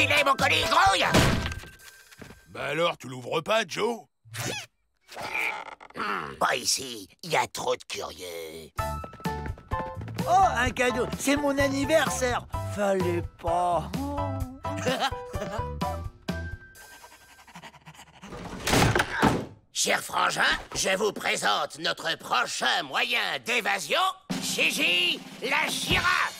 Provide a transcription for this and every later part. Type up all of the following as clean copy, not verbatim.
qu'il est, mon colis, grouille! Bah alors, tu l'ouvres pas, Joe? Pas ici, il y a trop de curieux. Oh, un cadeau. C'est mon anniversaire. Fallait pas. Cher frangin, je vous présente notre prochain moyen d'évasion, Gigi, la girafe.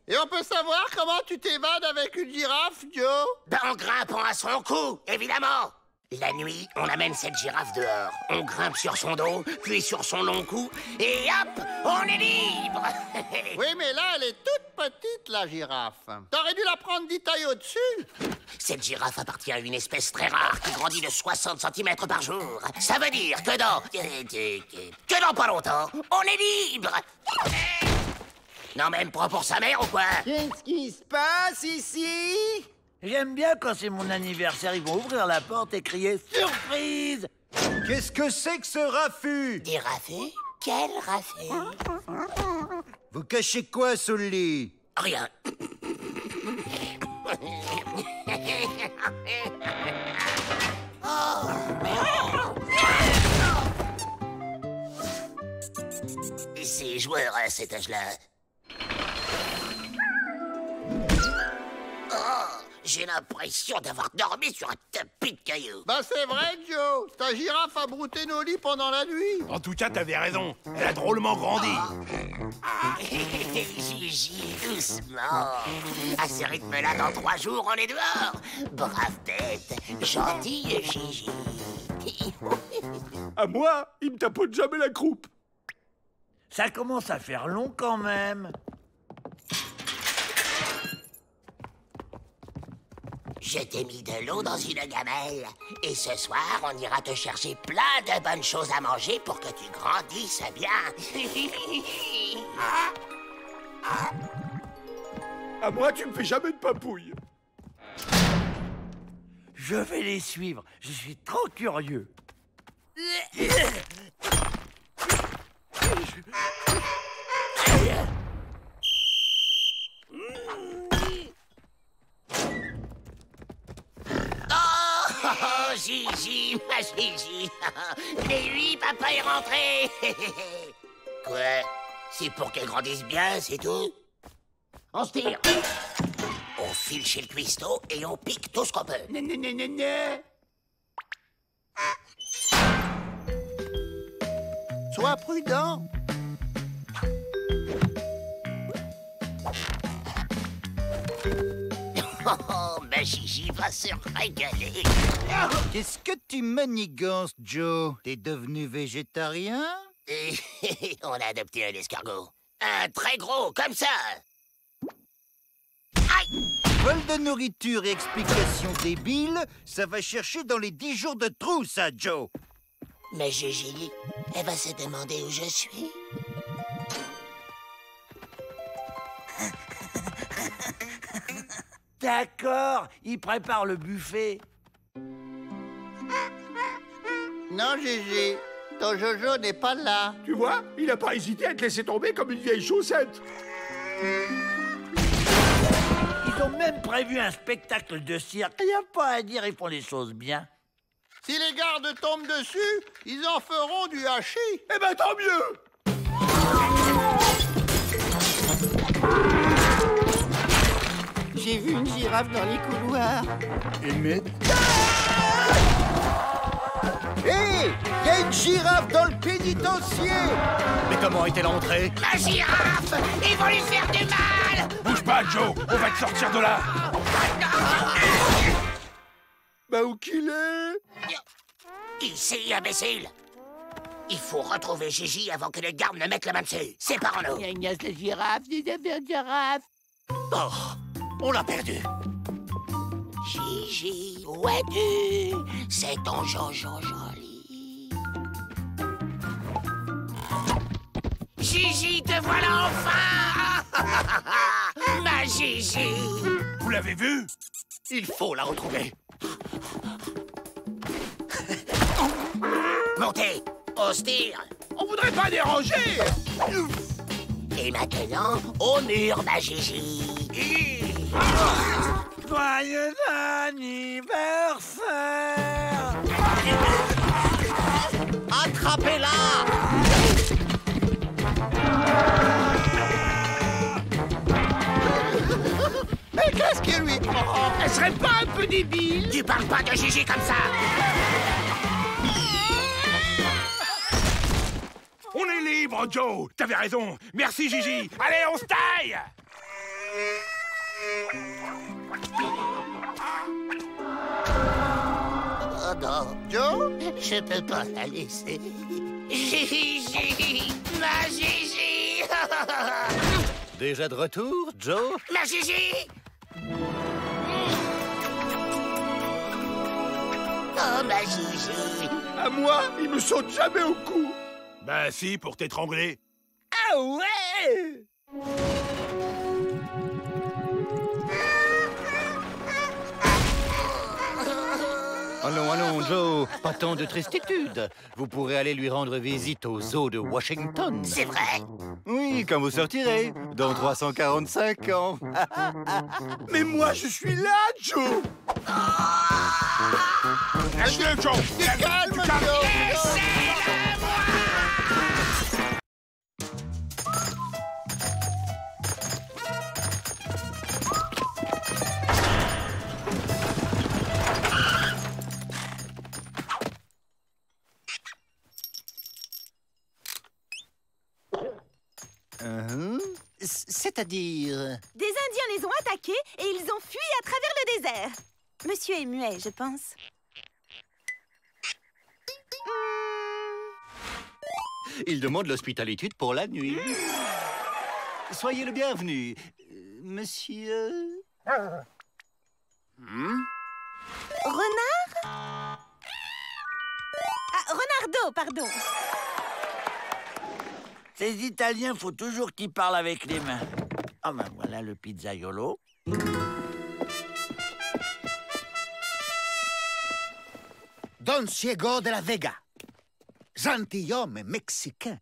Et on peut savoir comment tu t'évades avec une girafe, Joe? Ben, en grimpant à son cou, évidemment. La nuit, on amène cette girafe dehors. On grimpe sur son dos, puis sur son long cou, et hop, on est libre. Oui, mais là, elle est toute petite, la girafe. T'aurais dû la prendre 10 tailles au-dessus. Cette girafe appartient à une espèce très rare qui grandit de 60 cm par jour. Ça veut dire que dans pas longtemps, on est libre. Non, même pas pour sa mère ou quoi? Qu'est-ce qui se passe ici? J'aime bien quand c'est mon anniversaire, ils vont ouvrir la porte et crier « Surprise !» Qu'est-ce que c'est que ce raffut? Des raffets? Quel raffet? Vous cachez quoi sous le lit? Rien. Oh, merde. C'est joueur à cet âge-là. J'ai l'impression d'avoir dormi sur un tapis de cailloux. Bah c'est vrai, Joe. Ta girafe a brouté nos lits pendant la nuit. En tout cas, t'avais raison. Elle a drôlement grandi. Gigi, doucement. À ce rythme-là, dans 3 jours, on est dehors. Brave bête, gentille Gigi. À moi, il me tapote jamais la croupe. Ça commence à faire long quand même. Je t'ai mis de l'eau dans une gamelle. Et ce soir, on ira te chercher plein de bonnes choses à manger pour que tu grandisses bien. À moi, tu me fais jamais de papouille. Je vais les suivre. Je suis trop curieux. Oh, Gigi, ma Gigi. Mais oui, papa est rentré. Quoi? C'est pour qu'elle grandisse bien, c'est tout? On se tire. On file chez le cuistot et on pique tout ce qu'on peut. Sois prudent. Oh, ma Gigi va se régaler. Qu'est-ce que tu manigances, Joe? T'es devenu végétarien? Et on a adopté un escargot. Un très gros, comme ça. Aïe! Vol de nourriture et explications débiles, ça va chercher dans les 10 jours de trou, ça, Joe. Mais Gigi, elle va se demander où je suis. D'accord, ils préparent le buffet. Non, Gigi. Ton Jojo n'est pas là. Tu vois, il a pas hésité à te laisser tomber comme une vieille chaussette. Ils ont même prévu un spectacle de cirque. Il n'y a pas à dire, ils font les choses bien. Si les gardes tombent dessus, ils en feront du hachis. Eh ben, tant mieux. J'ai vu une girafe dans les couloirs. Hé! Il y a une girafe dans le pénitencier! Mais comment est-elle entrée? La girafe! Ils vont lui faire du mal! Bouge pas, Joe. On va te sortir de là. Bah, où qu'il est? Ici, imbécile! Il faut retrouver Gigi avant que les gardes ne mettent la main dessus. Séparons-nous. Ignace la girafe, des affaires de girafe. Oh, on l'a perdu. Gigi, où es-tu? C'est ton Jojo joli. Gigi, te voilà enfin! Ma Gigi! Vous l'avez vu? Il faut la retrouver. Montez! On se tire! On voudrait pas déranger. Et maintenant, au mur, ma Gigi! Joyeux anniversaire! Attrapez-la! Mais qu'est-ce qui lui prend? Elle serait pas un peu débile? Tu parles pas de Gigi comme ça! On est libre, Joe. T'avais raison. Merci, Gigi. Allez, on se taille. Oh non, Joe? je peux pas la laisser. Gigi! Ma Gigi! Déjà de retour, Joe? Ma Gigi! Oh, ma Gigi! À moi, il me saute jamais au cou. Bah si, pour t'étrangler. Ah ouais! Allons, allons, Joe, pas tant de tristitude. Vous pourrez aller lui rendre visite au zoo de Washington. C'est vrai? Oui, quand vous sortirez, dans 345 ans. Mais moi, je suis là, Joe. Calme, Joe. Calme, Joe! C'est-à-dire... Des Indiens les ont attaqués et ils ont fui à travers le désert. Monsieur est muet, je pense. Il demande l'hospitalité pour la nuit. Soyez le bienvenu, monsieur... Renard? Ah, Renardo, pardon. Ces Italiens, faut toujours qu'ils parlent avec les mains. Ah ben voilà le pizzaiolo. Don Diego de la Vega, gentilhomme mexicain.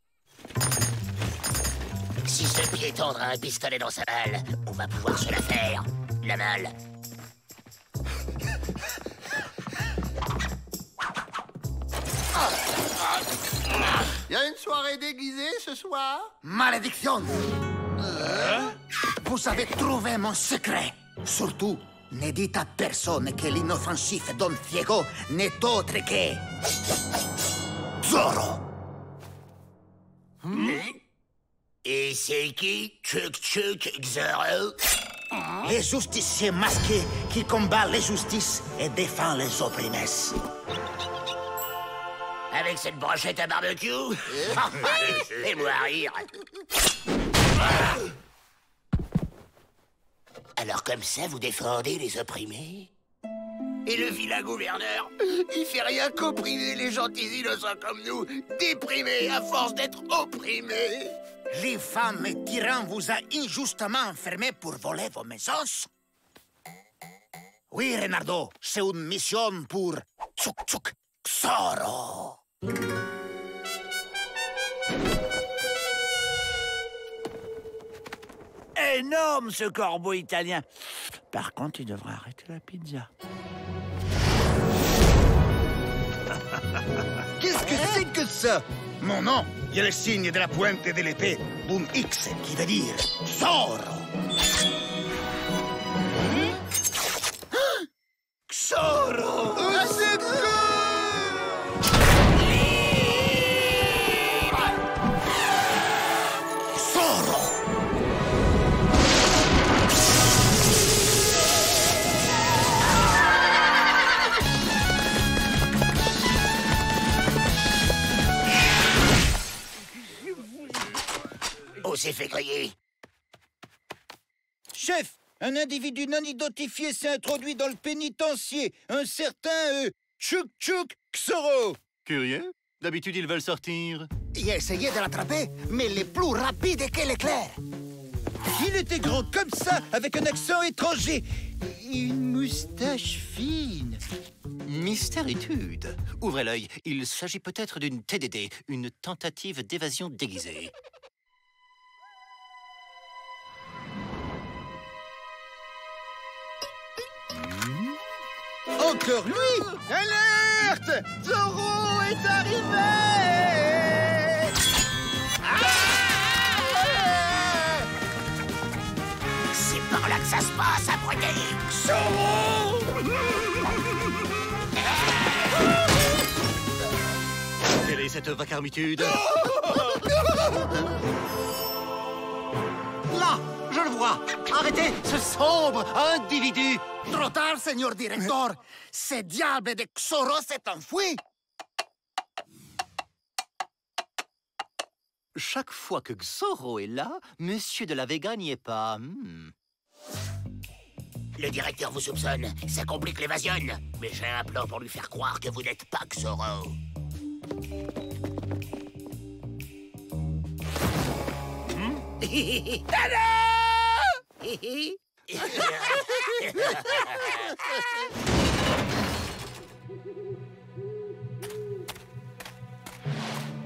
Si ce piéton a un pistolet dans sa malle, on va pouvoir se la faire. La malle. Y a une soirée déguisée ce soir? Malédiction! Vous avez trouvé mon secret. Surtout, ne dites à personne que l'inoffensif Don Diego n'est autre que... Zorro! Et c'est qui? Chuck Zorro? Les justiciers masqués qui combat les justices et défend les opprimés. Avec cette brochette à barbecue? Fais-moi rire. Alors comme ça, vous défendez les opprimés? Et le vilain gouverneur, il fait rien qu'opprimer les gentils innocents comme nous, déprimés à force d'être opprimés. Les femmes et tyrans vous a injustement enfermés pour voler vos maisons? Oui, Renardo, c'est une mission pour Tsuk Zorro. Énorme ce corbeau italien. Par contre, il devrait arrêter la pizza. Qu'est-ce que c'est que ça? Mon nom, il y a le signe de la pointe de l'épée, un X, qui veut dire Zorro. Zorro! Zorro! On s'est fait griller. Chef, un individu non identifié s'est introduit dans le pénitencier. Un certain Chuck Zorro. Curieux. D'habitude, ils veulent sortir. Il a essayé de l'attraper, mais il est plus rapide que l'éclair. Il était grand comme ça, avec un accent étranger. Une moustache fine. Mystéritude. Ouvrez l'œil. Il s'agit peut-être d'une TDD, une tentative d'évasion déguisée. Encore lui! Alerte! Zorro est arrivé! C'est par là que ça se passe, abruti. Quelle est cette vacarmitude? Là, je le vois. Arrêtez ce sombre individu. Trop tard, señor directeur. Ce diable de Xoro s'est enfui. Chaque fois que Xoro est là, Monsieur de la Vega n'y est pas. Le directeur vous soupçonne. Ça complique l'évasion. Mais j'ai un plan pour lui faire croire que vous n'êtes pas Xoro.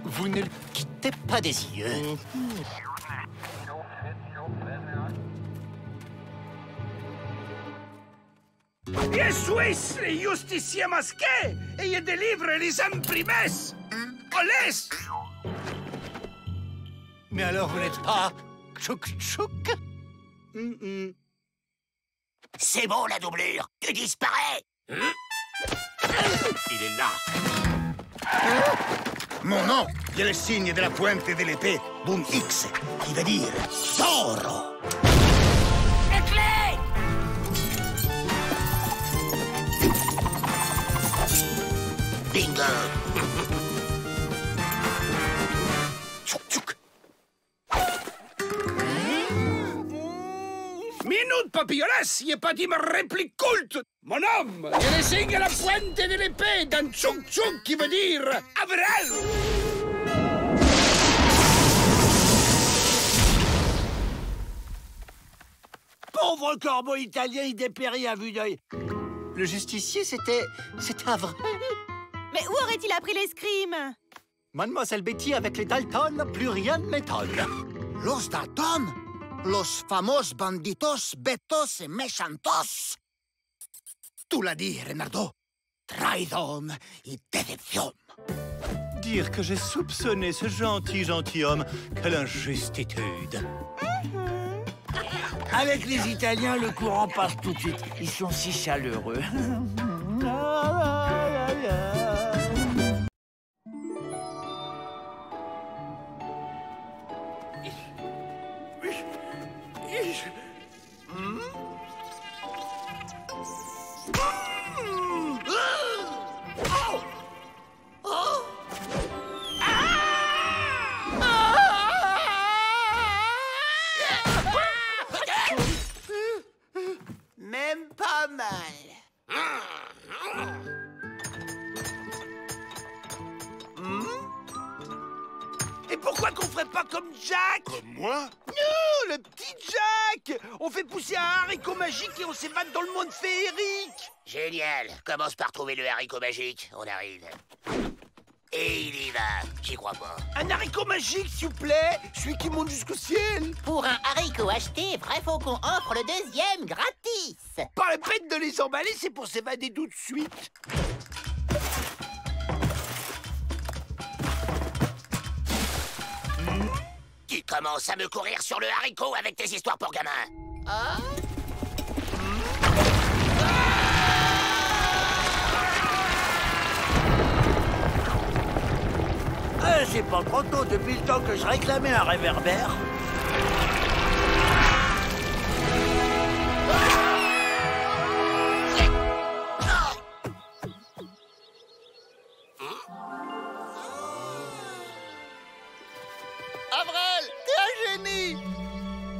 Vous ne le quittez pas des yeux. Eso es, les justiciers masqués! Et ils délivrent les imprimes! Olés! Mais alors vous n'êtes pas Tchouk Tchouk? C'est bon, la doublure. Tu disparais. Il est là. Mon nom, il y a le signe de la pointe de l'épée d'un X, qui veut dire Zorro. Les clés! Bingo! Tchouk tchouk. Minute, papillolas, il n'y a pas dit ma réplique culte. Mon homme, il y a le signe à la pointe de l'épée d'un tchouk tchouk qui veut dire Avril. Pauvre corbeau italien, il dépérit à vue d'œil. Le justicier, c'était vrai. Mais où aurait-il appris l'escrime? Mademoiselle Betty, avec les Dalton, plus rien ne m'étonne. Los Dalton, los famos banditos, betos et méchantos. Tu l'as dit, Renardo. Traidon et déception. Dire que j'ai soupçonné ce gentilhomme, quelle injustitude. Avec les Italiens, le courant passe tout de suite. Ils sont si chaleureux. Même pas mal. Et pourquoi qu'on ferait pas comme Jack? Comme moi? Non, le petit Jack! On fait pousser un haricot magique et on s'évade dans le monde féerique! Génial. Commence par trouver le haricot magique. On arrive. Et il y va. J'y crois pas. Un haricot magique, s'il vous plaît! Celui qui monte jusqu'au ciel! Pour un haricot acheté, Vrai Faucon offre le deuxième gratis. Pas la peine de les emballer, c'est pour s'évader tout de suite! Tu commences à me courir sur le haricot avec tes histoires pour gamins. C'est pas trop tôt depuis le temps que je réclamais un réverbère. Avril, t'es un génie!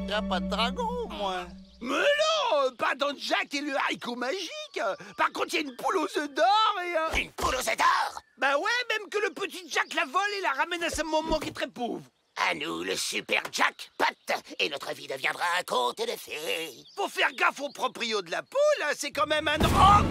Y'a pas de dragon, au moins. Mais non, pas dans Jack et le haricot magique. Par contre, il y a une poule aux œufs d'or et... Une poule aux œufs d'or? Bah ouais, même que le petit Jack la vole et la ramène à sa maman qui est très pauvre. À nous, le super jackpot, et notre vie deviendra un conte de fées. Faut faire gaffe au proprio de la poule, hein, c'est quand même un drame.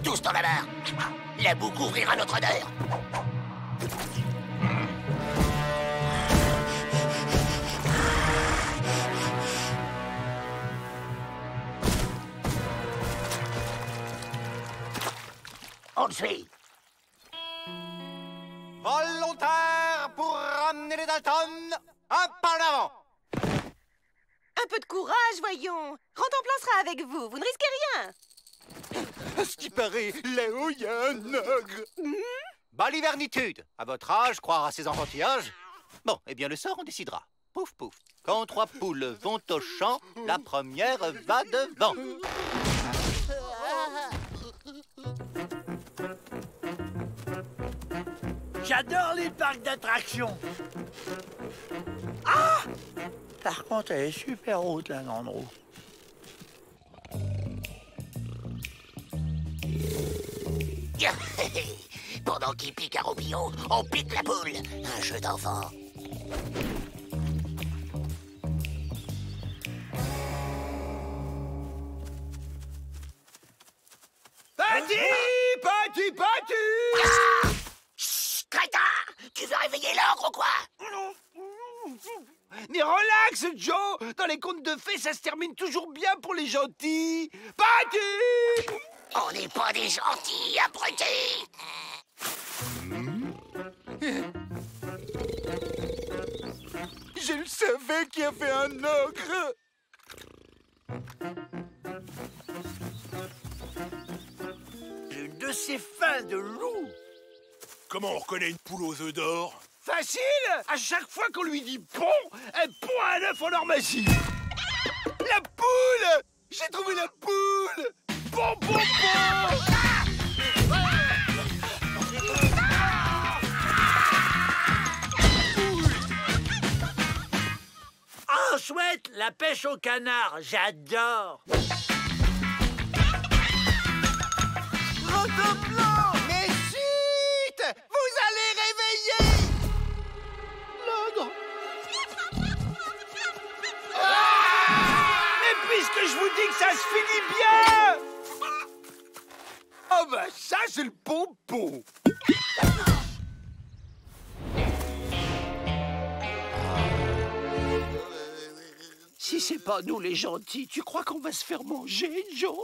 Tous dans la barre. La boue couvrira notre odeur. On le suit. Volontaire pour ramener les Dalton. Un pas en avant. Un peu de courage, voyons. Rantanplan sera avec vous, vous ne risquez rien. À ce qui paraît, là-haut, il y a un ogre. Balivernitude. À votre âge, croire à ces enfantillages? Bon, eh bien, le sort, on décidera. Pouf, pouf. Quand 3 poules vont au champ, la première va devant. J'adore les parcs d'attractions. Ah! Par contre, elle est super haute, la Landreau. Pendant qu'il pique un roupillon, on pique la poule. Un jeu d'enfant. Petit Ah! Chut, crétin! Tu veux réveiller l'ogre ou quoi? Mais relax, Joe. Dans les contes de fées, ça se termine toujours bien pour les gentils. Patty! On n'est pas des gentils, abrutis! Je le savais qu'il y avait un ogre. Une de ces fins de loup. Comment on reconnaît une poule aux œufs d'or? Facile! À chaque fois qu'on lui dit pont, elle pond un œuf en or massif. La poule! J'ai trouvé la poule! Pont, pont, pont! Oh, chouette, la pêche au canard, j'adore. Rantanplan! Mais chut! Vous allez réveiller l'ogre! Mais puisque je vous dis que ça se finit bien! Oh bah ça, c'est le pompon! Si c'est pas nous les gentils, tu crois qu'on va se faire manger, Joe?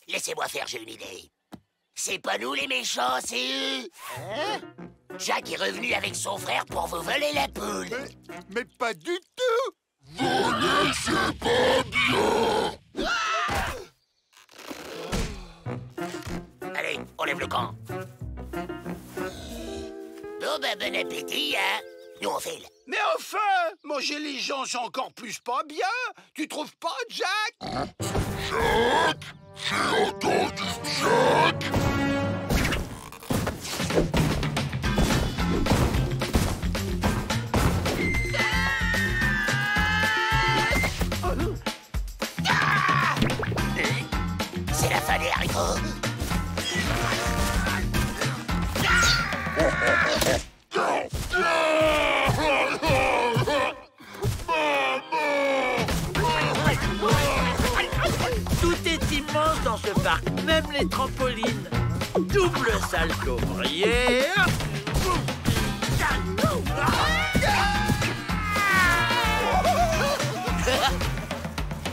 Laissez-moi faire, j'ai une idée. C'est pas nous les méchants, c'est eux. Hein? Jack est revenu avec son frère pour vous voler la poule. Mais pas du tout! Voler, c'est pas bien! Allez, on lève le camp. Bon, ben, bon appétit, hein? Nous, on file. Mais enfin, manger les gens, c'est encore plus pas bien. Tu trouves pas, Jack? Jack? J'ai entendu Jack! C'est la fin des haricots. Tout est immense dans ce parc, même les trampolines. Double salto arrière.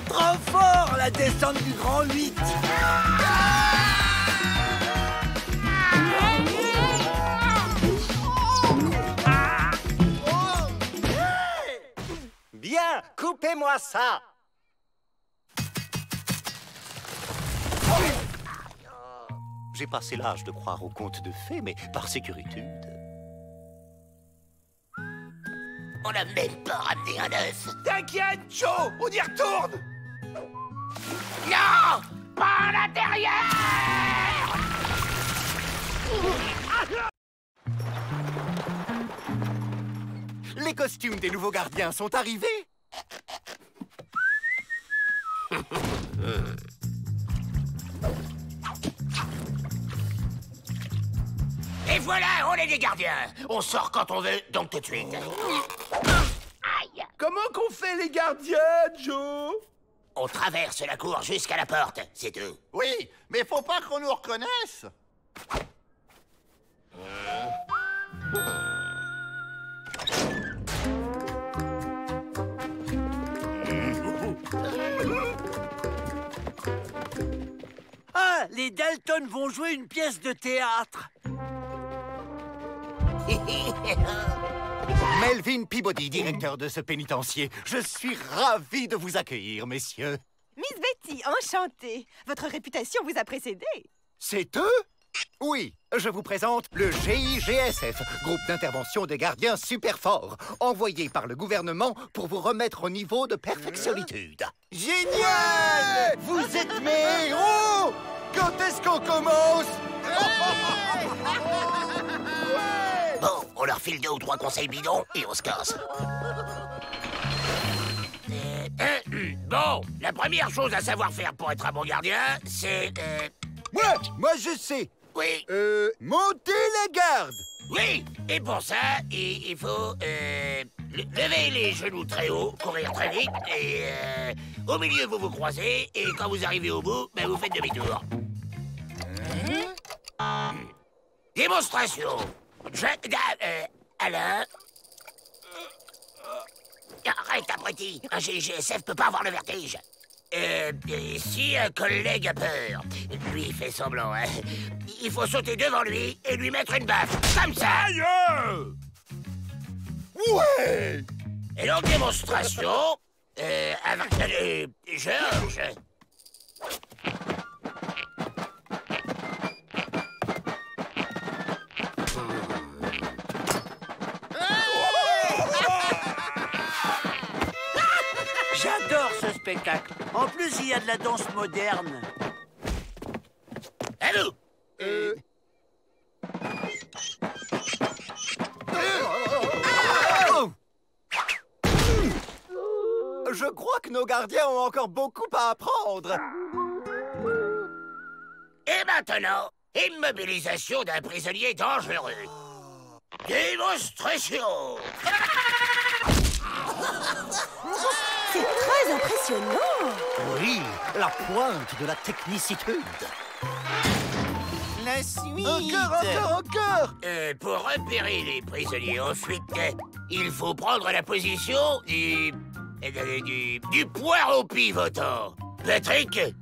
Trop fort, la descente du Grand 8. Bien, coupez-moi ça! J'ai passé l'âge de croire aux contes de fées, mais par sécurité. On n'a même pas ramené un œuf. T'inquiète, Joe, on y retourne. Non! Pas à l'intérieur! Les costumes des nouveaux gardiens sont arrivés? Et voilà, on est des gardiens. On sort quand on veut, donc tout de suite. Aïe! Comment qu'on fait les gardiens, Joe? On traverse la cour jusqu'à la porte, c'est tout. Oui, mais faut pas qu'on nous reconnaisse. les Dalton vont jouer une pièce de théâtre. Melvin Peabody, directeur de ce pénitencier. Je suis ravi de vous accueillir, messieurs. Miss Betty, enchantée. Votre réputation vous a précédé. C'est eux? Oui, je vous présente le GIGSF, groupe d'intervention des gardiens super forts, envoyé par le gouvernement pour vous remettre au niveau de perfectionnitude. Génial! Vous êtes mes héros! Quand est-ce qu'on commence? Bon, on leur file 2 ou 3 conseils bidons et on se casse. Bon, la première chose à savoir faire pour être un bon gardien, c'est... Moi je sais. Oui, Monter la garde. oui. Et pour ça, il faut lever les genoux très haut, courir très vite, et au milieu, vous vous croisez, et quand vous arrivez au bout, ben, vous faites demi-tour. Démonstration. Alain. Arrête, abruti. Un GIGSF peut pas avoir le vertige. Si un collègue a peur, lui il fait semblant, hein. Il faut sauter devant lui et lui mettre une baffe, comme ça. Aïe! Ouais! Et donc démonstration, avec Georges. J'adore ce spectacle. En plus, il y a de la danse moderne. À vous. Je crois que nos gardiens ont encore beaucoup à apprendre. Et maintenant, immobilisation d'un prisonnier dangereux. Démonstration. C'est très impressionnant. Oui, la pointe de la technicitude. La suite. Encore! Pour repérer les prisonniers ensuite, il faut prendre la position du poireau pivotant. Patrick, et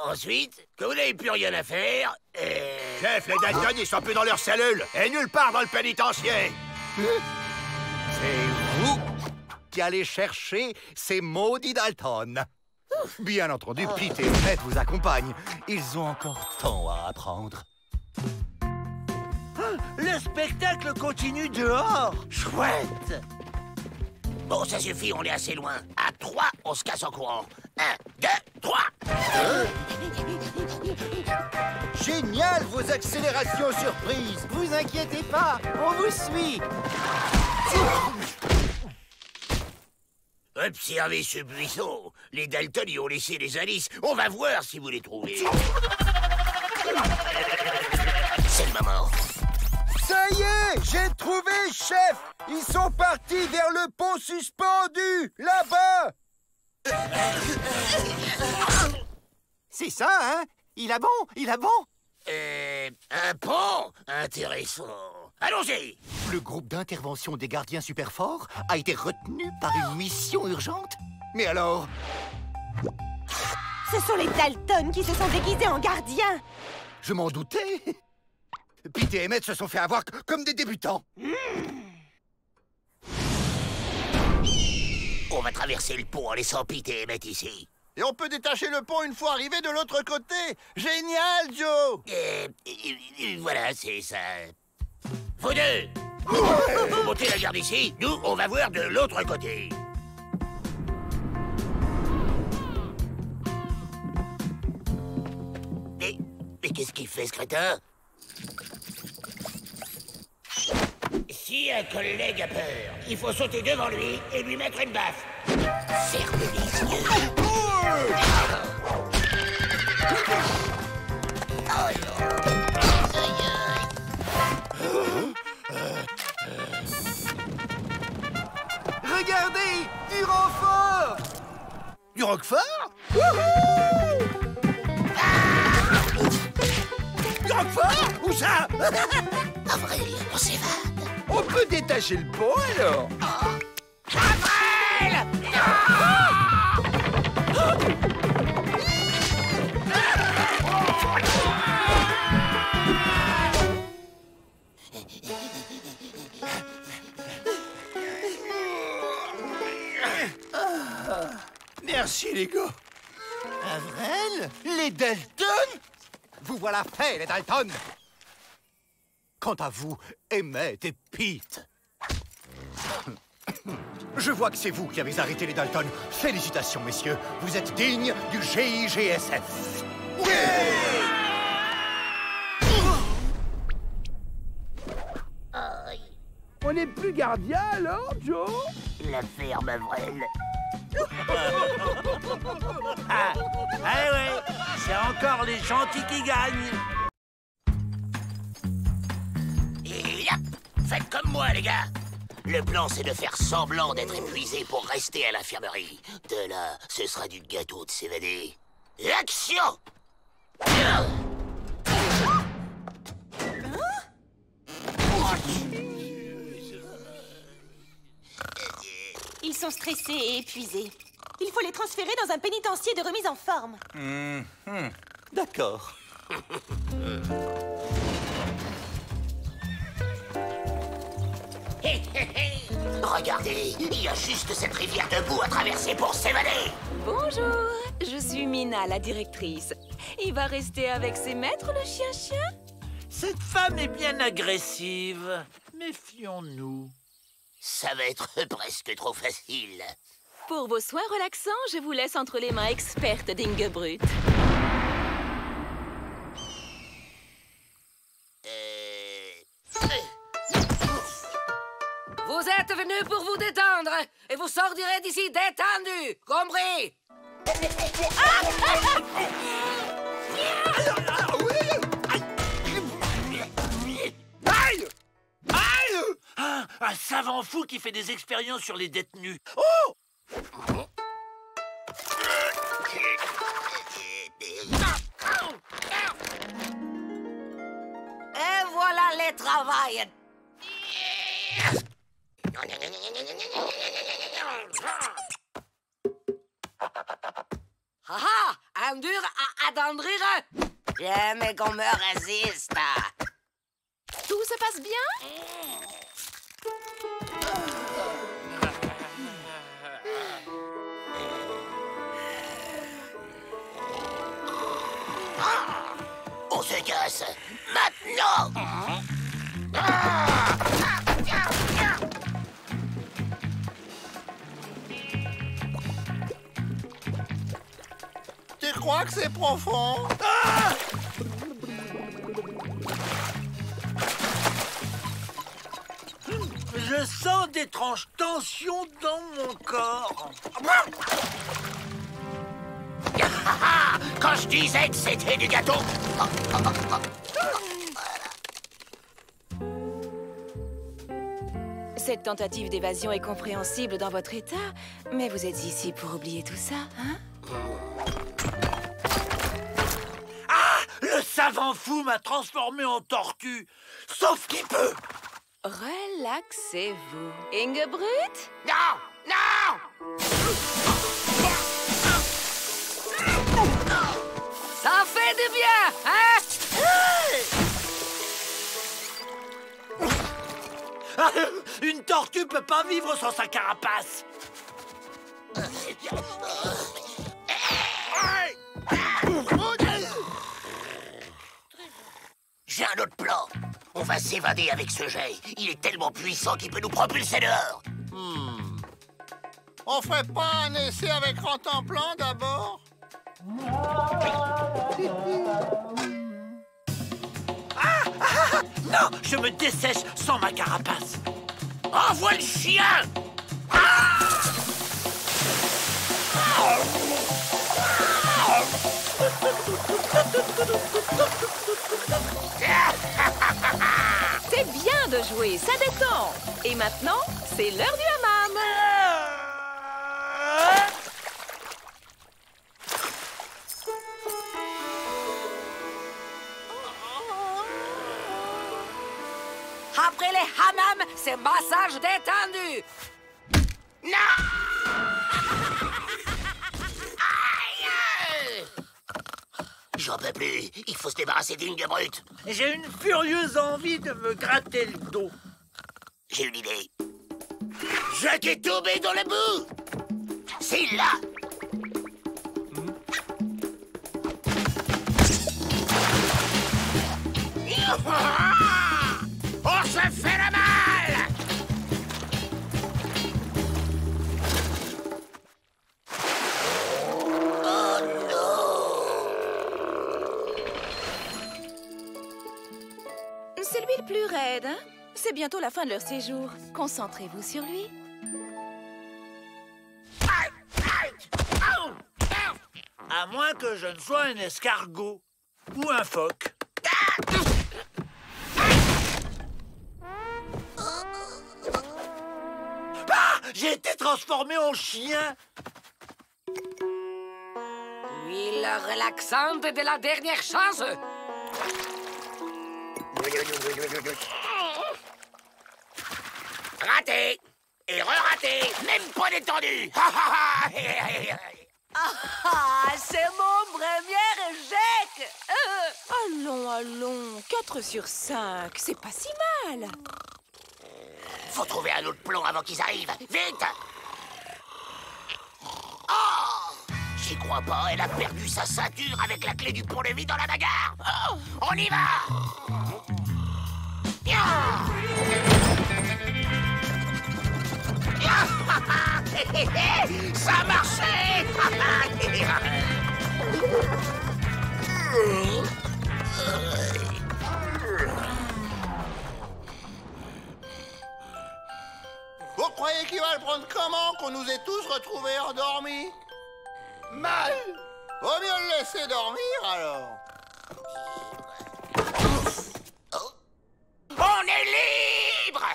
ensuite, quand vous n'avez plus rien à faire, Chef, les Dalton, ils sont plus dans leur cellule et nulle part dans le pénitencier. C'est vous qui allez chercher ces maudits Dalton. Bien entendu, Pete et Fred vous accompagnent. Ils ont encore tant à apprendre. Le spectacle continue dehors. Chouette. bon, ça suffit, on est assez loin. À 3, on se casse en courant. 1, 2, 3. Génial, vos accélérations surprises. Vous inquiétez pas, on vous suit. Observez ce buisson. Les Dalton y ont laissé les indices. On va voir si vous les trouvez. C'est le moment. Ça y est, j'ai trouvé, chef. Ils sont partis vers le pont suspendu, là-bas. C'est ça, hein? Il a bon. Un pont intéressant. Allons-y. Le groupe d'intervention des gardiens super forts a été retenu par une mission urgente. Mais alors? Ce sont les Dalton qui se sont déguisés en gardiens. Je m'en doutais. Pete et Emmett se sont fait avoir comme des débutants. On va traverser le pont en laissant Pete et Emmett ici. Et on peut détacher le pont une fois arrivé de l'autre côté. Génial, Joe! Voilà, c'est ça. Vous deux, vous montez la garde ici. Nous, on va voir de l'autre côté. Mais qu'est-ce qu'il fait, ce crétin? Si un collègue a peur, il faut sauter devant lui et lui mettre une baffe. Ferme les yeux. Regardez, du renfort. Du Roquefort? Du renfort? Où ça? En vrai, on s'évade. On peut détacher le pont, alors. Après! Merci, les gars. Avril? Les Dalton? Vous voilà fait, les Dalton! Quant à vous, Emmett et Pete, je vois que c'est vous qui avez arrêté les Dalton. Félicitations, messieurs. Vous êtes dignes du GIGSF. On n'est plus gardien, alors, Joe? La ferme Avril. Ah ouais, c'est encore les gentils qui gagnent. Et hop, faites comme moi, les gars. Le plan, c'est de faire semblant d'être épuisé pour rester à l'infirmerie. De là, ce sera du gâteau de s'évader. Action! Ils sont stressés et épuisés. Il faut les transférer dans un pénitencier de remise en forme. D'accord. Hé, hé, hé. Regardez, il y a juste cette rivière de boue à traverser pour s'évader. Bonjour, je suis Mina, la directrice. Il va rester avec ses maîtres, le chien-chien? Cette femme est bien agressive. Méfions-nous. Ça va être presque trop facile. Pour vos soins relaxants, je vous laisse entre les mains expertes d'Ingebrut. Vous êtes venus pour vous détendre et vous sortirez d'ici détendu, compris? Aïe! Aïe! Ah, un savant fou qui fait des expériences sur les détenus. Oh! Et voilà les travails. Haha, un dur à attendrir. Jamais qu'on me résiste. Tout se passe bien? On se casse maintenant. Tu crois que c'est profond? Je sens d'étranges tensions dans mon corps. Quand je disais que c'était du gâteau. Cette tentative d'évasion est compréhensible dans votre état, mais vous êtes ici pour oublier tout ça, hein? Ah! Le savant fou m'a transformé en tortue. Sauf qu'il peut. Relaxez-vous. Ingebrut? Non! Non! Ça fait du bien, hein? Ah, une tortue peut pas vivre sans sa carapace. J'ai un autre plan. On va s'évader avec ce jet. Il est tellement puissant qu'il peut nous propulser dehors. On ferait pas un essai avec Rentemplant d'abord? Non, je me dessèche sans ma carapace. Envoie le chien! C'est bien de jouer, ça détend. Et maintenant, c'est l'heure du hammam. Après les hammams, c'est massage détendu. Non! J'en peux plus. Il faut se débarrasser d'une gueule brute. J'ai une furieuse envie de me gratter le dos. J'ai une idée. Je t'ai tombé dans la boue. C'est là. On se fait le mal. Oh non. C'est lui le plus raide, hein? C'est bientôt la fin de leur séjour. Concentrez-vous sur lui. À moins que je ne sois un escargot ou un phoque. Ah! J'ai été transformé en chien. Huile relaxante de la dernière chance. Raté. Et re-raté. Même pas détendu. C'est mon premier échec. Allons, allons. 4 sur 5, c'est pas si mal. Faut trouver un autre plomb avant qu'ils arrivent. Vite. Oh, j'y crois pas. Elle a perdu sa ceinture avec la clé du pont-levis dans la bagarre. Oh, on y va. Ça a marché. Vous croyez qu'il va le prendre comment qu'on nous ait tous retrouvés endormis? Mal. Vaut mieux le laisser dormir, alors. On est libre.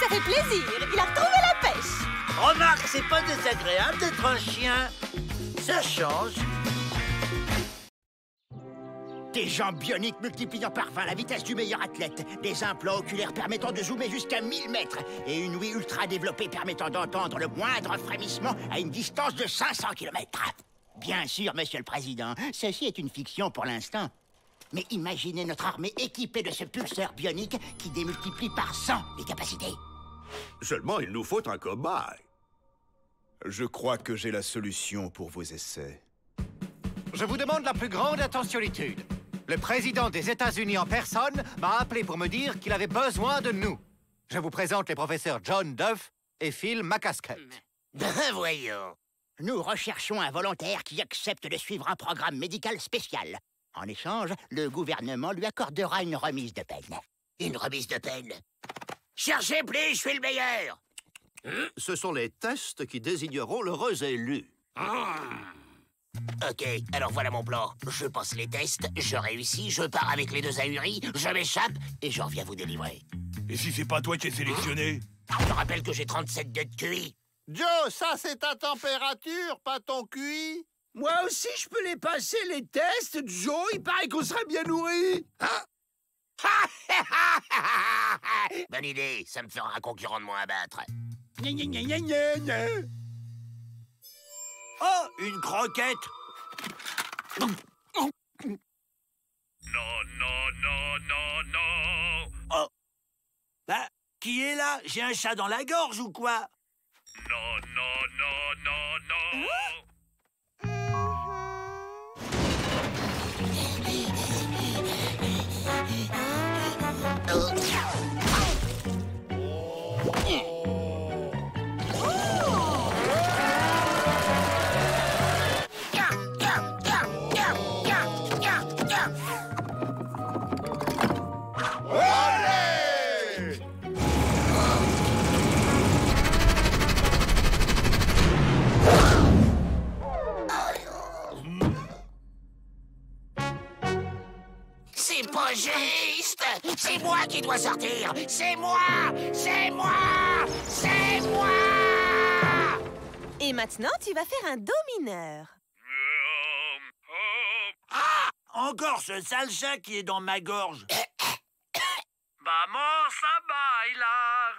Ça fait plaisir. Il a retrouvé la pêche. Remarque, c'est pas désagréable d'être un chien. Ça change. Des jambes bioniques multipliant par 20 la vitesse du meilleur athlète. Des implants oculaires permettant de zoomer jusqu'à 1000 mètres. Et une ouïe ultra développée permettant d'entendre le moindre frémissement à une distance de 500 km. Bien sûr, Monsieur le Président, ceci est une fiction pour l'instant. Mais imaginez notre armée équipée de ce pulseur bionique qui démultiplie par 100 les capacités. Seulement, il nous faut un cobaye. Je crois que j'ai la solution pour vos essais. Je vous demande la plus grande attentionnitude. Le président des États-Unis en personne m'a appelé pour me dire qu'il avait besoin de nous. Je vous présente les professeurs John Duff et Phil McCaskett. Ben voyons. Nous recherchons un volontaire qui accepte de suivre un programme médical spécial. En échange, le gouvernement lui accordera une remise de peine. Une remise de peine. Cherchez plus, je suis le meilleur. Ce sont les tests qui désigneront l'heureux élu. Ok, alors voilà mon plan. Je passe les tests, je réussis, je pars avec les 2 ahuris, je m'échappe et je reviens vous délivrer. Et si c'est pas toi qui es sélectionné? Je rappelle que j'ai 37 de QI. Joe, ça c'est ta température, pas ton QI. Moi aussi, je peux les passer, les tests, Joe. Il paraît qu'on serait bien nourri. Bonne idée, ça me fera un concurrent de moins à battre. Oh, une croquette. Non, non, non, non, non. Oh. Bah, qui est là? J'ai un chat dans la gorge ou quoi? Non, non, non, non, non. C'est pas juste. C'est moi qui dois sortir. C'est moi. C'est moi. C'est moi. Et maintenant, tu vas faire un do mineur. Ah! Encore ce sale chat qui est dans ma gorge. Vamos a bailar.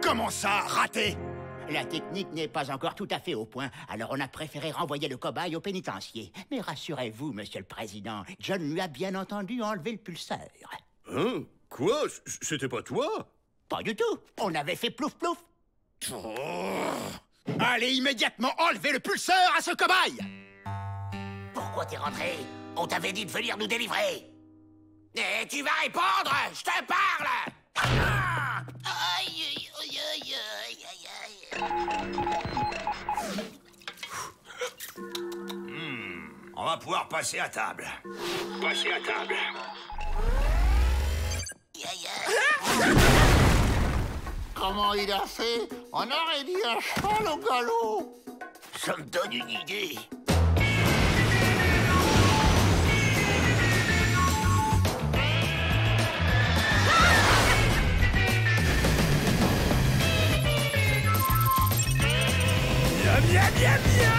Comment ça, raté? La technique n'est pas encore tout à fait au point, alors on a préféré renvoyer le cobaye au pénitencier. Mais rassurez-vous, monsieur le président, John lui a bien entendu enlever le pulseur. Hein? Quoi? C'était pas toi? Pas du tout. On avait fait plouf plouf. Allez immédiatement enlever le pulseur à ce cobaye! Pourquoi t'es rentré? On t'avait dit de venir nous délivrer. Et tu vas répondre? Je te parle! Ah! Aïe, aïe, aïe, aïe, aïe, aïe. On va pouvoir passer à table. Passer à table. Aïe, aïe. Comment il a fait? On aurait dit un cheval au galop. Ça me donne une idée. Bien, bien, bien!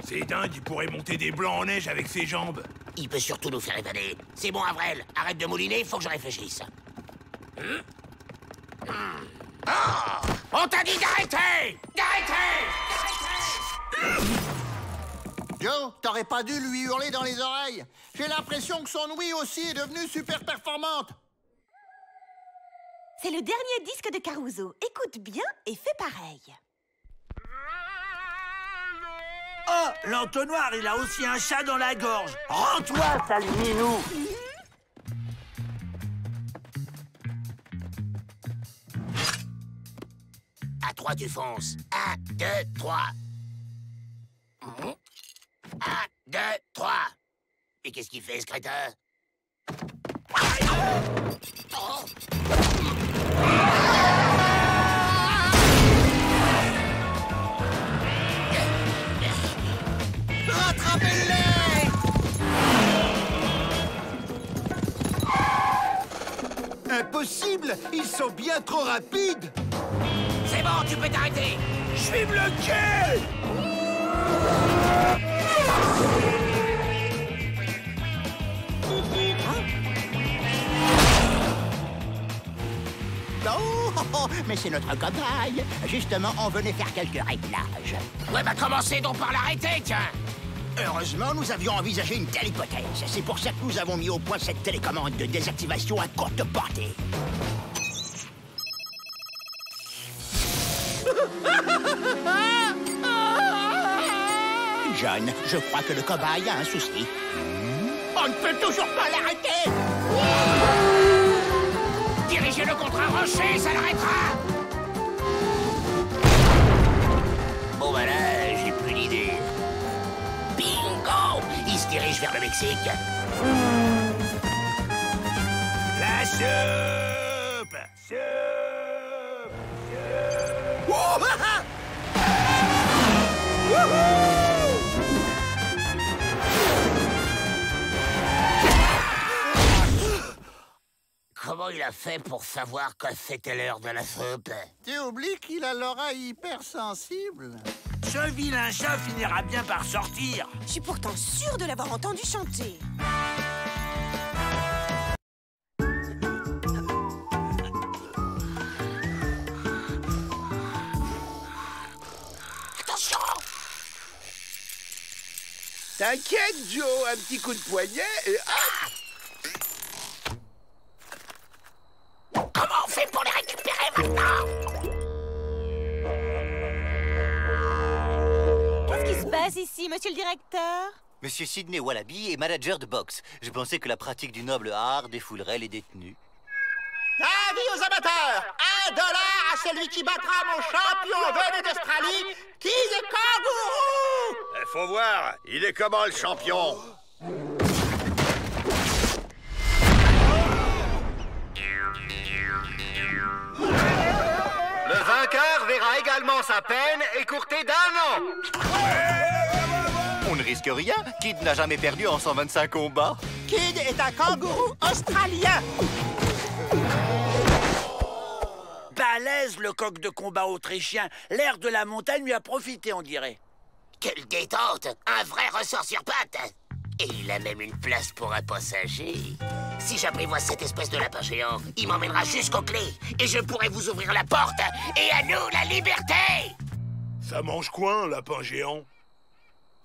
C'est dingue, il pourrait monter des blancs en neige avec ses jambes. Il peut surtout nous faire évader. C'est bon, Avrel. Arrête de mouliner, il faut que je réfléchisse. Oh! On t'a dit d'arrêter! D'arrêter! Joe, t'aurais pas dû lui hurler dans les oreilles. J'ai l'impression que son ouïe aussi est devenue super performante. C'est le dernier disque de Caruso. Écoute bien et fais pareil. Oh, l'entonnoir, il a aussi un chat dans la gorge. Rends-toi, sale minou. À 3, tu fonces. 1, 2, 3. 1, 2, 3. Et qu'est-ce qu'il fait, ce crétin? Oh. Rattrapez-les! Impossible! Ils sont bien trop rapides! C'est bon, tu peux t'arrêter! Je suis bloqué! Oh, mais c'est notre cobaye. Justement, on venait faire quelques réglages. Ouais, bah commencez donc par l'arrêter, tiens! Heureusement, nous avions envisagé une telle hypothèse. C'est pour ça que nous avons mis au point cette télécommande de désactivation à courte portée. John, je crois que le cobaye a un souci. On ne peut toujours pas l'arrêter! Dirigez-le contre un rocher, ça l'arrêtera! Bon, bah là, j'ai plus d'idée. Bingo! Il se dirige vers le Mexique. La soupe! Soupe! Soupe! Oh! Comment il a fait pour savoir que c'était l'heure de la soupe? Tu oublies qu'il a l'oreille hypersensible. Ce vilain chat finira bien par sortir. Je suis pourtant sûre de l'avoir entendu chanter. Attention! T'inquiète, Joe, un petit coup de poignet et... Ah! Comment on fait pour les récupérer maintenant? Qu'est-ce qui se passe ici, monsieur le directeur? Monsieur Sidney Wallaby est manager de boxe. Je pensais que la pratique du noble art défoulerait les détenus. Avis aux amateurs! $1 à celui qui battra mon champion venu d'Australie, qui est kangourou! Faut voir, il est comment le champion? Le vainqueur verra également sa peine écourtée d'1 an. On ne risque rien. Kid n'a jamais perdu en 125 combats. Kid est un kangourou australien! Balèze, le coq de combat autrichien. L'air de la montagne lui a profité, on dirait. Quelle détente! Un vrai ressort sur pattes! Et il a même une place pour un passager. Si j'apprivoise cette espèce de lapin géant, il m'emmènera jusqu'aux clés. Et je pourrai vous ouvrir la porte. Et à nous, la liberté! Ça mange quoi, un lapin géant?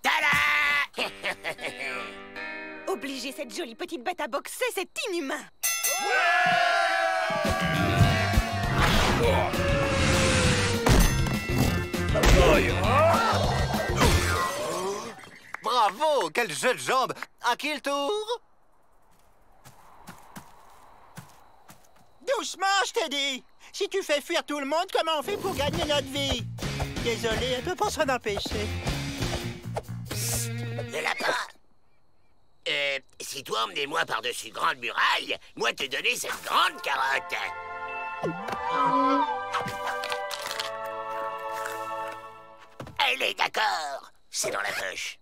Tada! Obliger cette jolie petite bête à boxer, c'est inhumain. Bravo! Quel jeu de jambes! À qui le tour? Doucement, je t'ai dit. Si tu fais fuir tout le monde, comment on fait pour gagner notre vie? Désolé, elle peut pas s'en empêcher. Le lapin! Si toi emmenez-moi par-dessus grande muraille, moi te donner cette grande carotte. Elle est d'accord. C'est dans la poche.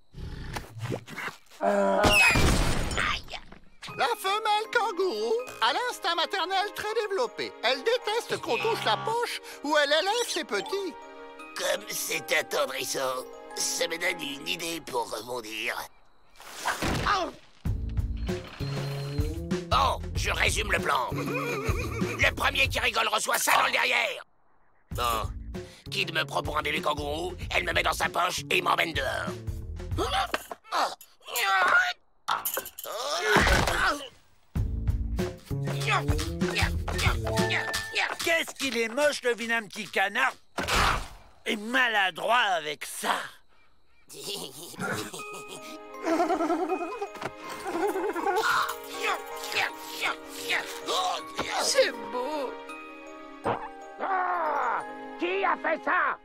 La femelle kangourou a l'instinct maternel très développé. Elle déteste qu'on touche la poche où elle élève ses petits. Comme c'est attendrissant, ça me donne une idée pour rebondir. Bon, je résume le plan. Le premier qui rigole reçoit ça dans le derrière. Bon, Kid me prend pour un bébé kangourou, elle me met dans sa poche et m'emmène dehors. Qu'est-ce qu'il est moche, le vilain petit canard! Et maladroit avec ça! C'est beau. Qui a fait ça?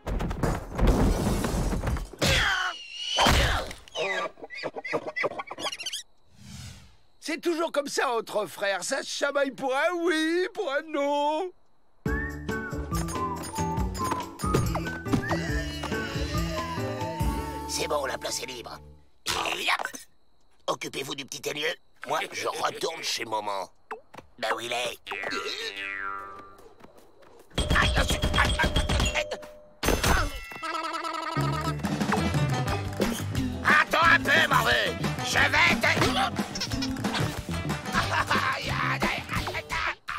C'est toujours comme ça entre frères. Ça se chamaille pour un oui, pour un non. C'est bon, la place est libre. Et hop! Occupez-vous du petit Elliot. Moi, je retourne chez maman. Bah où il est? Attends un peu, Morveux. Je vais te...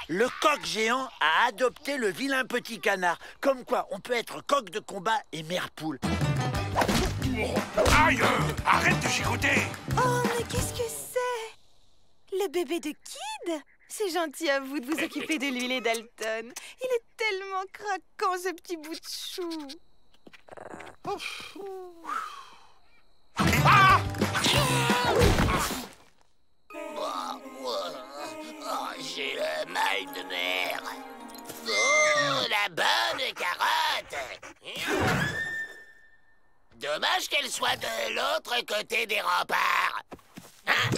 Le coq géant a adopté le vilain petit canard. Comme quoi, on peut être coq de combat et mère poule. Aïe! Arrête de chicoter! Oh, mais qu'est-ce que c'est? Le bébé de Kid? C'est gentil à vous de vous occuper de lui, les Dalton. Il est tellement craquant, ce petit bout de chou. Ah! J'ai le mal de mer. Oh, la bonne carotte! Dommage qu'elle soit de l'autre côté des remparts. Hein?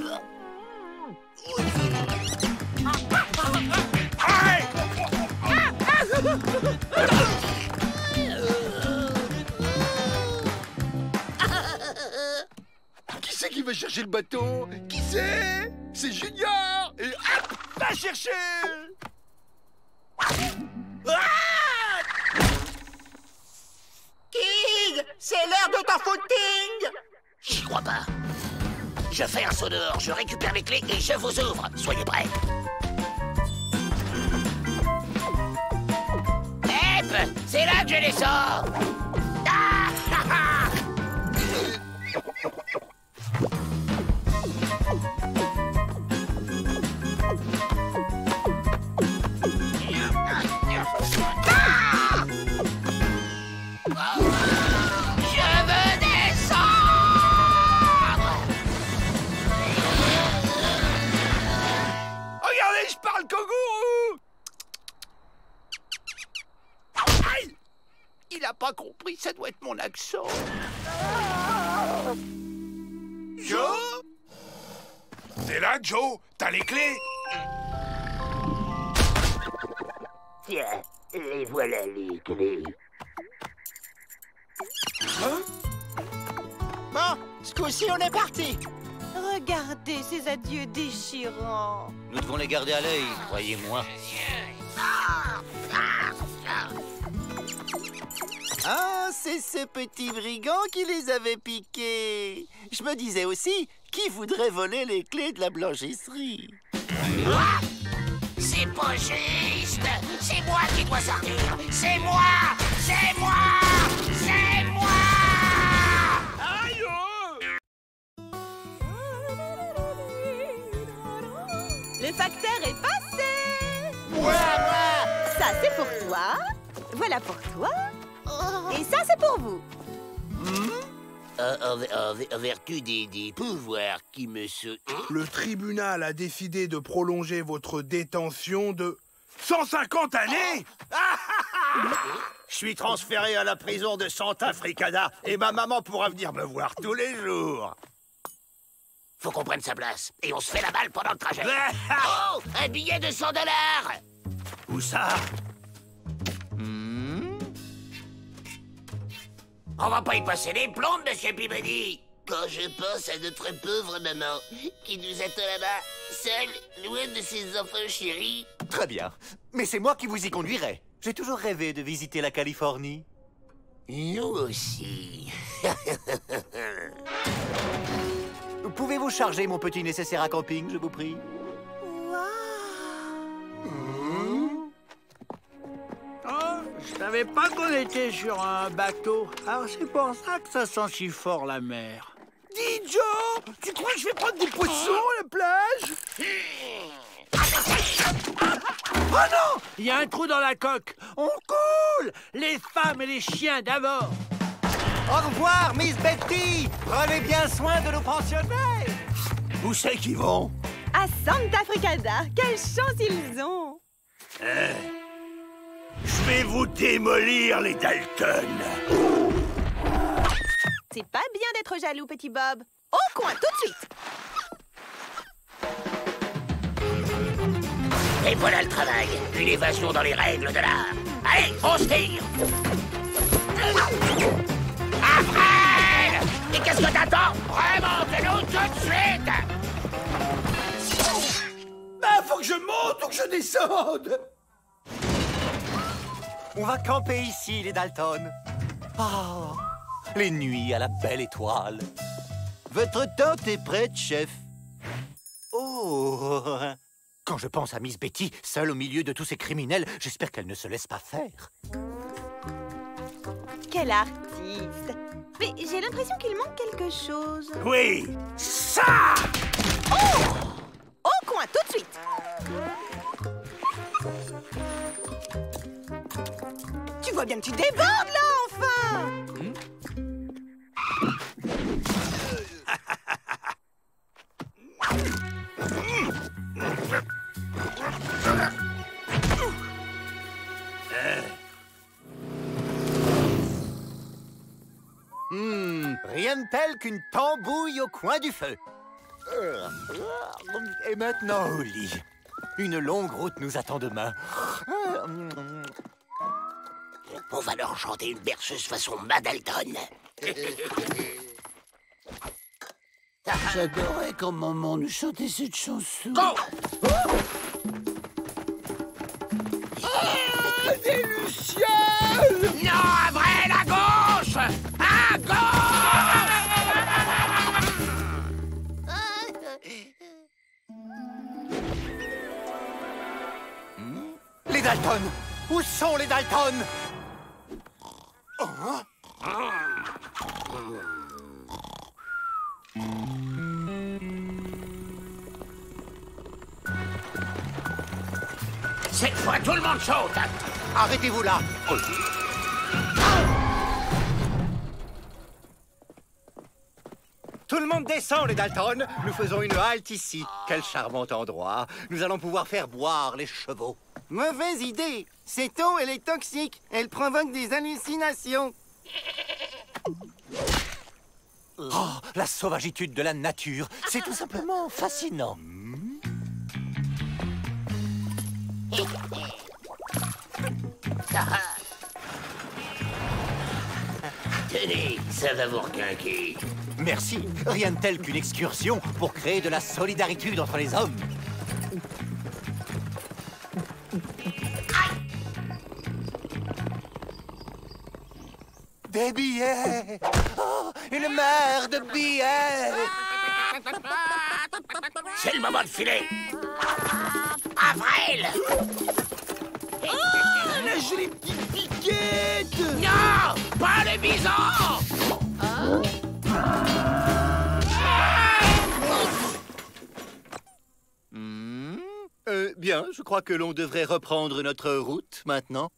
Qui c'est qui va chercher le bateau? Qui c'est? C'est Junior! Et hop, va chercher! Kid, c'est l'heure de ton footing! J'y crois pas. Je fais un saut dehors, je récupère mes clés et je vous ouvre. Soyez prêts. Hep! C'est là que je les sors! Ah! Ah! Ah! Je veux descendre! Regardez, je parle kangourou! Aïe! Il a pas compris, ça doit être mon accent. Joe? T'es là, Joe? T'as les clés? Tiens, et voilà les clés. Bon, ce coup-ci, on est parti. Regardez ces adieux déchirants. Nous devons les garder à l'œil, croyez-moi. Ah, c'est ce petit brigand qui les avait piqués. Je me disais aussi, Qui voudrait voler les clés de la blanchisserie? C'est pas juste. C'est moi qui dois sortir. C'est moi. C'est moi. C'est moi. Aïe Le facteur est passé. Moi. Ça, c'est pour toi. Voilà pour toi. Et ça, c'est pour vous. En vertu des pouvoirs qui me sont... Le tribunal a décidé de prolonger votre détention de 150 années. Je suis transféré à la prison de Santa Fricada et ma maman pourra venir me voir tous les jours. Faut qu'on prenne sa place. Et on se fait la balle pendant le trajet. Oh, un billet de $100. Où ça? On va pas y passer les plombs, monsieur Peabody. Quand je pense à notre pauvre maman, qui nous attend là-bas, seule, loin de ses enfants chéris. Très bien. Mais c'est moi qui vous y conduirai. J'ai toujours rêvé de visiter la Californie. Nous aussi. Pouvez-vous charger mon petit nécessaire à camping, je vous prie? Je savais pas qu'on était sur un bateau. Alors c'est pour ça que ça sent si fort la mer. Dis, Joe, tu crois que je vais prendre des poissons à la plage? Oh non! Il y a un trou dans la coque. On coule! Les femmes et les chiens d'abord. Au revoir, Miss Betty. Prenez bien soin de nos pensionnaires. Où c'est qu'ils vont? À Santa Fricada. Quelle chance ils ont. Je vais vous démolir, les Dalton. C'est pas bien d'être jaloux, petit Bob. Au coin, tout de suite. Et voilà le travail. Une évasion dans les règles de l'art. Allez, on se tire. Alfred! Et qu'est-ce que t'attends? Remonte-nous tout de suite! Bah, faut que je monte ou que je descende. On va camper ici, les Dalton. Ah, les nuits à la belle étoile. Votre tente est prête, chef. Oh, quand je pense à Miss Betty, seule au milieu de tous ces criminels, j'espère qu'elle ne se laisse pas faire. Quel artiste. Mais j'ai l'impression qu'il manque quelque chose. Oui, ça! Oh! Au coin, tout de suite. Tu vois bien que tu débordes, là, enfin! Rien de tel qu'une tambouille au coin du feu. Et maintenant au lit. Une longue route nous attend demain. On va leur chanter une berceuse façon Madalton. J'adorais quand maman nous chantait cette chanson. Go! Des lucioles! Non, à vrai, la gauche! À gauche! Les Dalton! Où sont les Dalton? Cette fois, tout le monde saute! Arrêtez-vous là! Tout le monde descend, les Dalton. Nous faisons une halte ici. Quel charmant endroit. Nous allons pouvoir faire boire les chevaux. Mauvaise idée. Cette eau, elle est toxique. Elle provoque des hallucinations. Oh, la sauvagitude de la nature. C'est tout simplement fascinant. Tenez, ça va vous requinquer. Merci. Rien de tel qu'une excursion pour créer de la solidarité entre les hommes. Des billets. Oh, une mer de billets. moment de filer. Avril! La jolie petite piquette! Non! Pas le bison! Bien, je crois que l'on devrait reprendre notre route maintenant.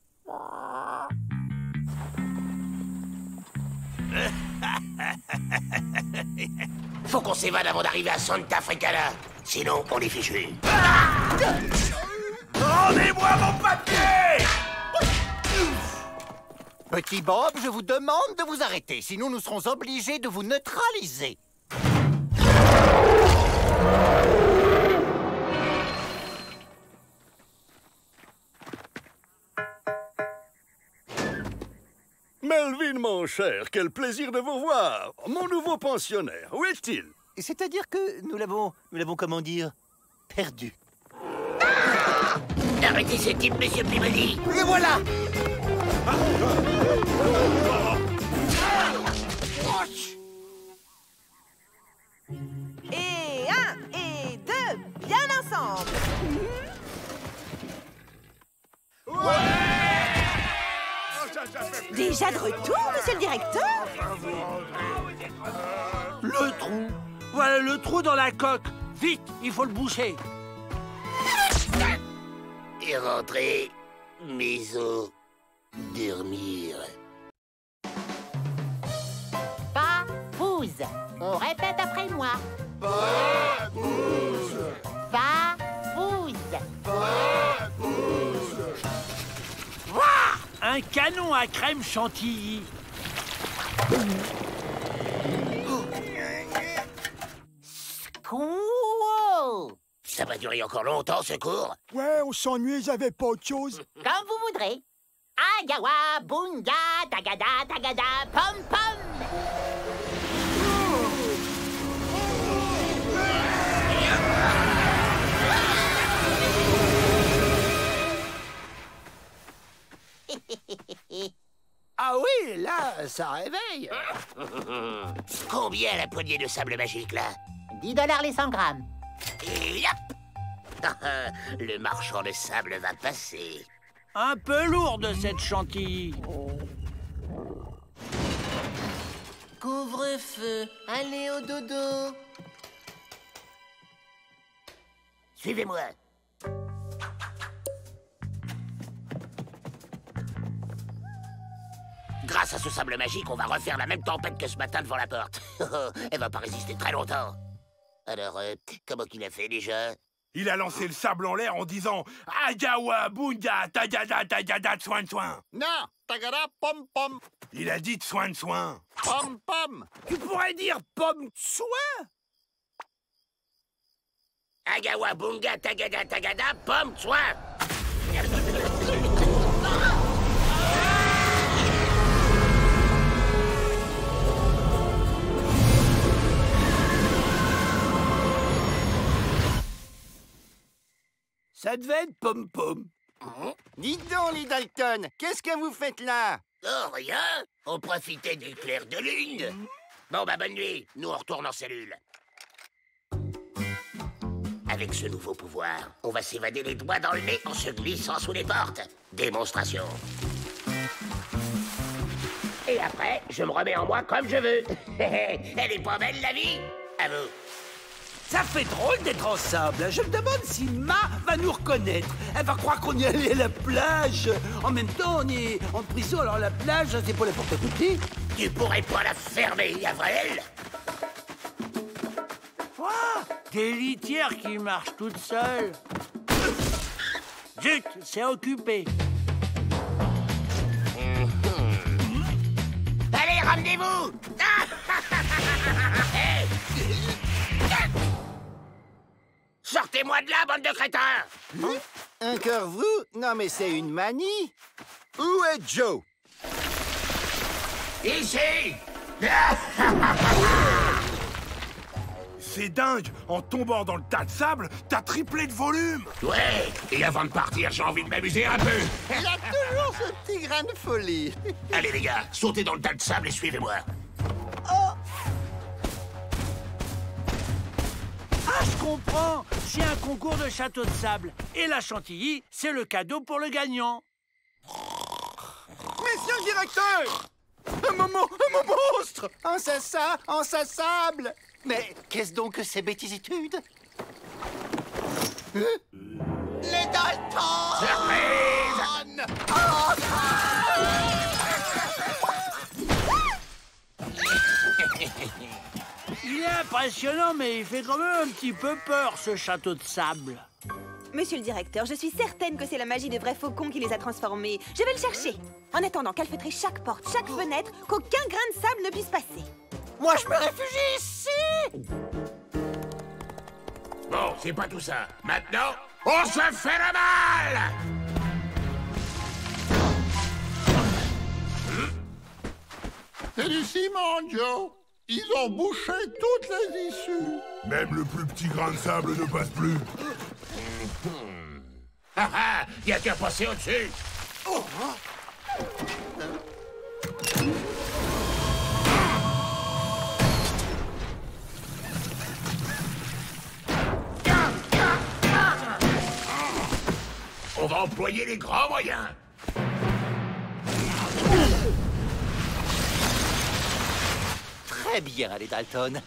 Faut qu'on s'évade avant d'arriver à Santa Africana. Sinon, on est fichu. Rendez-moi mon papier! Petit Bob, je vous demande de vous arrêter, sinon nous serons obligés de vous neutraliser. Melvin, mon cher, quel plaisir de vous voir. Mon nouveau pensionnaire, où est-il? C'est-à-dire que nous l'avons, comment dire, perdu. Arrêtez ce type, monsieur Peabody. Le voilà! Et un, et deux, bien ensemble. Déjà de retour, monsieur le directeur? Le trou. Voilà le trou dans la coque. Vite, il faut le boucher. Et rentrer, maison, dormir. Papouze. On répète après moi. Papouze. Papouze. Un canon à crème chantilly. Cool. Ça va durer encore longtemps, ce cours? Ouais, on s'ennuie, j'avais pas autre chose. Comme vous voudrez. Agawa, bunga, tagada, tagada, pom pom. Ah oui, là, ça réveille. Combien la poignée de sable magique, là? $10 les 100 grammes. Et hop! Le marchand de sable va passer. Un peu lourde, cette chantilly. Couvre-feu, allez au dodo. Suivez-moi. Grâce à ce sable magique, on va refaire la même tempête que ce matin devant la porte. Elle va pas résister très longtemps. Alors, comment qu'il a fait déjà? Il a lancé le sable en l'air en disant « Agawa, bunga, tagada, tagada, soin, soin ». Non, tagada, pom pom. Il a dit soin, soin. Pom pom. Tu pourrais dire pomme soin. Agawa, bunga, tagada, tagada, pomme, soin. Ça devait être pom-pom. Dites donc, les Dalton, qu'est-ce que vous faites là? Oh, rien. On profitait du clair de lune. Bon, bah, bonne nuit. Nous, on retourne en cellule. Avec ce nouveau pouvoir, on va s'évader les doigts dans le nez en se glissant sous les portes. Démonstration. Et après, je me remets en moi comme je veux. Elle est pas belle, la vie? À vous. Ça fait drôle d'être en sable. Je me demande si Ma va nous reconnaître. Elle va croire qu'on est allé à la plage. En même temps, on est en prison, alors la plage, c'est pour la porte à côté. Tu pourrais pas la fermer, Avril? Des litières qui marchent toutes seules. Zut, c'est occupé. Allez, ramenez-vous! Sortez-moi de là, bande de crétins! Encore vous? Non, mais c'est une manie. Où est Joe? Ici! C'est dingue. En tombant dans le tas de sable, t'as triplé de volume. Ouais, et avant de partir, j'ai envie de m'amuser un peu. Il a toujours ce petit grain de folie. Allez, les gars, sautez dans le tas de sable et suivez-moi. Ah, je comprends. c'est un concours de château de sable. Et la chantilly, c'est le cadeau pour le gagnant. Monsieur le directeur! Un monstre! En sa sable! Mais qu'est-ce donc que ces bêtisitudes? Les Daltons! Surprise! Il est impressionnant, mais il fait quand même un petit peu peur, ce château de sable. Monsieur le directeur, je suis certaine que c'est la magie de vrai faucon qui les a transformés. Je vais le chercher. En attendant, calfeutrer chaque porte, chaque fenêtre, qu'aucun grain de sable ne puisse passer. Moi, je me réfugie ici! Bon, c'est pas tout ça. Maintenant, on se fait le mal! C'est du ciment, Joe. Ils ont bouché toutes les issues. Même le plus petit grain de sable ne passe plus. Ah ah, y a qu'à passer au-dessus. On va employer les grands moyens. Très bien, les Dalton.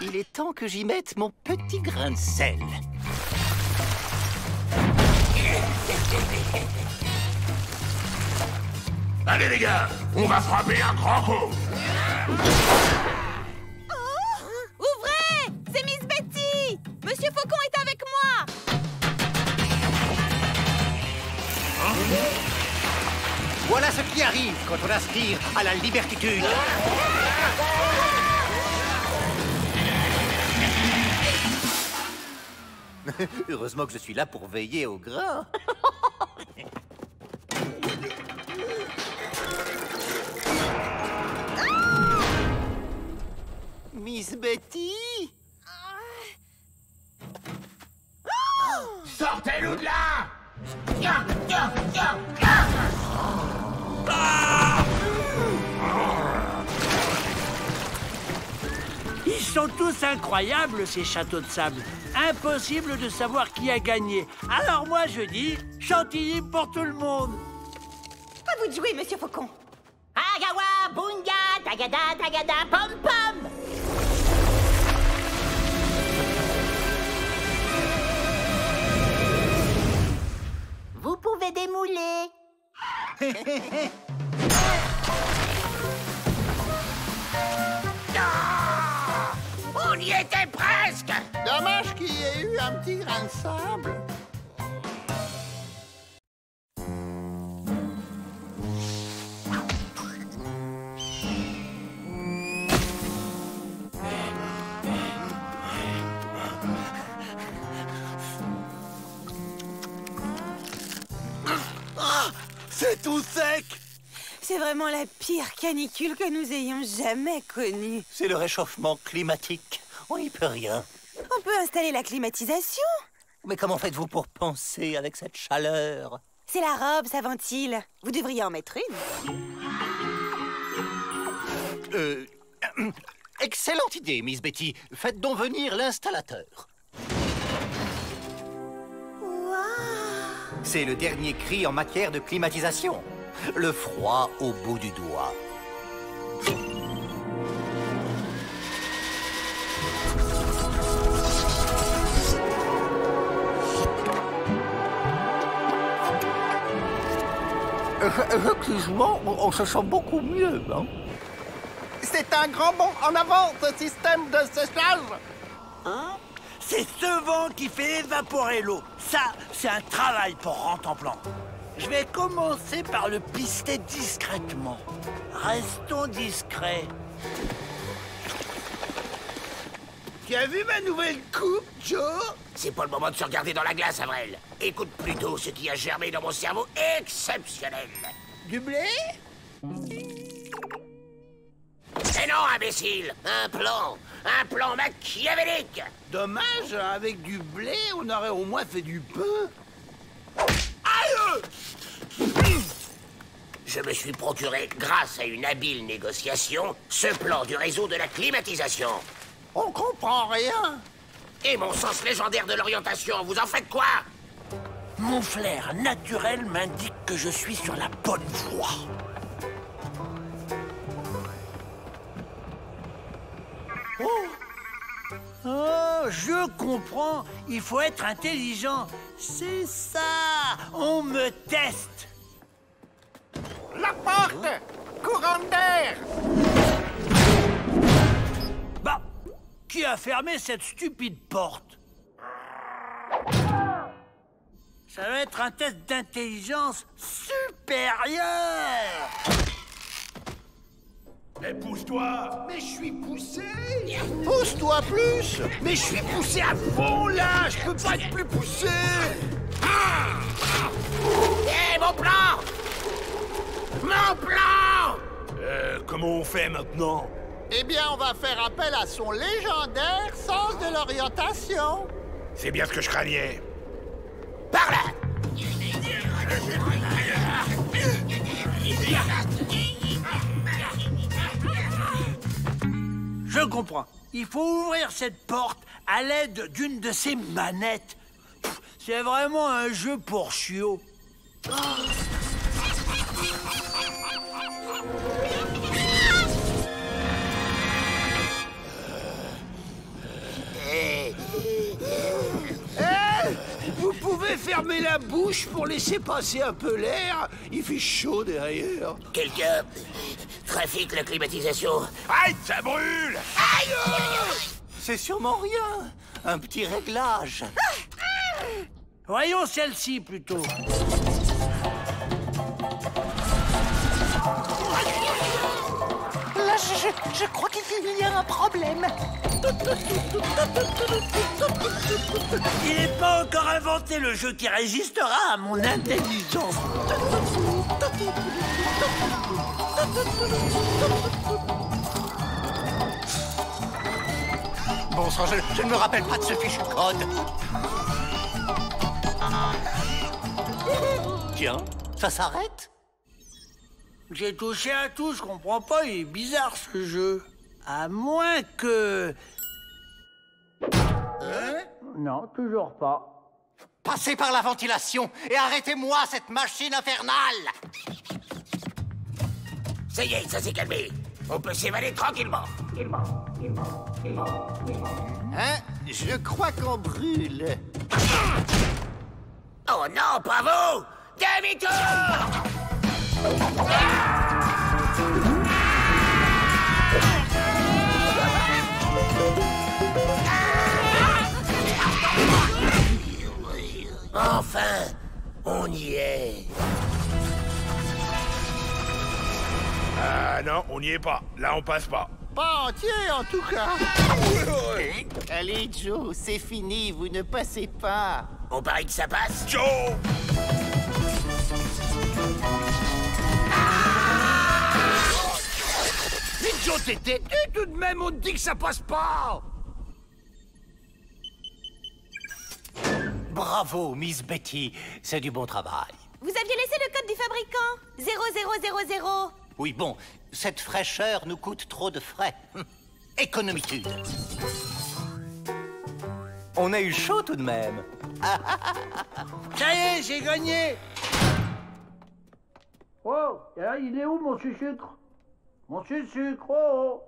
Il est temps que j'y mette mon petit grain de sel. Allez les gars, on va frapper un grand coup. Ouvrez! C'est Miss Betty! Monsieur Faucon est avec moi! Voilà ce qui arrive quand on aspire à la libertitude. Heureusement que je suis là pour veiller au grain. Miss Betty? Sortez-nous de là! Ils sont tous incroyables, ces châteaux de sable. Impossible de savoir qui a gagné. Alors moi, je dis chantilly pour tout le monde. À vous de jouer, Monsieur Faucon. Agawa, bunga, tagada, tagada, pom pom! Vous pouvez démouler. On y était presque! Dommage qu'il y ait eu un petit grain de sable. C'est tout sec! C'est vraiment la pire canicule que nous ayons jamais connue. C'est le réchauffement climatique. On n'y peut rien. On peut installer la climatisation. Mais comment faites-vous pour penser avec cette chaleur? C'est la robe, ça ventile. Vous devriez en mettre une. Excellente idée, Miss Betty. Faites donc venir l'installateur. C'est le dernier cri en matière de climatisation. Le froid au bout du doigt. Effectivement, on se sent beaucoup mieux, hein? C'est un grand bond en avant, ce système de séchage. Hein? C'est ce vent qui fait évaporer l'eau. Ça, c'est un travail pour Rantanplan. Je vais commencer par le pister discrètement. Restons discrets. Tu as vu ma nouvelle coupe, Joe? C'est pas le moment de se regarder dans la glace, Avril. Écoute plutôt ce qui a germé dans mon cerveau exceptionnel. Du blé? Mais non, imbécile! Un plan machiavélique! Dommage, avec du blé, on aurait au moins fait du pain. Aïe! Je me suis procuré, grâce à une habile négociation, ce plan du réseau de la climatisation. On comprend rien. Et mon sens légendaire de l'orientation, vous en faites quoi? Mon flair naturel m'indique que je suis sur la bonne voie. Oh, je comprends. Il faut être intelligent. C'est ça. On me teste. La porte! Courant d'air! Bah, qui a fermé cette stupide porte? Ça va être un test d'intelligence supérieure. Mais pousse-toi! Mais je suis poussé! Pousse-toi plus! Mais je suis poussé à fond, là! Je peux pas être plus poussé! Hé, mon plan! Mon plan! Comment on fait maintenant? Eh bien, on va faire appel à son légendaire sens de l'orientation. C'est bien ce que je craignais. Par là! Je comprends. Il faut ouvrir cette porte à l'aide d'une de ces manettes. C'est vraiment un jeu pour chiots. Vous pouvez fermer la bouche pour laisser passer un peu l'air? Il fait chaud derrière. Quelqu'un trafique la climatisation. Aïe, ça brûle! Aïe! C'est sûrement rien. Un petit réglage. Voyons celle-ci plutôt. Là, je crois qu'il y a un problème. Il n'est pas encore inventé le jeu qui résistera à mon intelligence. Bon sang, je ne me rappelle pas de ce fichu code. Tiens, ça s'arrête? J'ai touché à tout, je comprends pas, il est bizarre ce jeu. À moins que... Non, toujours pas. Passez par la ventilation et arrêtez-moi cette machine infernale! Ça y est, ça s'est calmé. On peut s'évader tranquillement. Hein? Je crois qu'on brûle. Oh non, pas vous! Demi-tour! Enfin, on y est. Ah non, on n'y est pas. Là, on passe pas. Pas entier, en tout cas. Allez, Joe, c'est fini, vous ne passez pas. On parie que ça passe? Joe! Mais Joe, t'es têtu tout de même, on te dit que ça passe pas! Bravo, Miss Betty. C'est du bon travail. Vous aviez laissé le code du fabricant. 0000. Oui, bon, cette fraîcheur nous coûte trop de frais. Économitude. On a eu chaud tout de même. Ça y est, j'ai gagné. Oh, il est où mon sucre? Mon sucre, oh.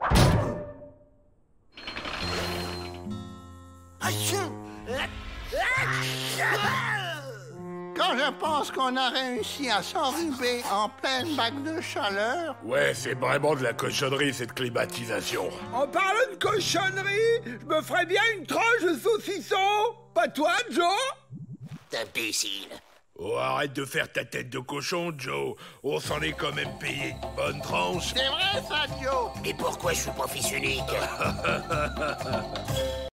Quand je pense qu'on a réussi à s'enrhuber en pleine vague de chaleur... Ouais, c'est vraiment de la cochonnerie, cette climatisation. En parlant de cochonnerie, je me ferais bien une tranche de saucisson. Pas toi, Joe? Imbécile. Oh, arrête de faire ta tête de cochon, Joe. On s'en est quand même payé une bonne tranche. C'est vrai, ça, Joe. Et pourquoi je suis pas fils unique?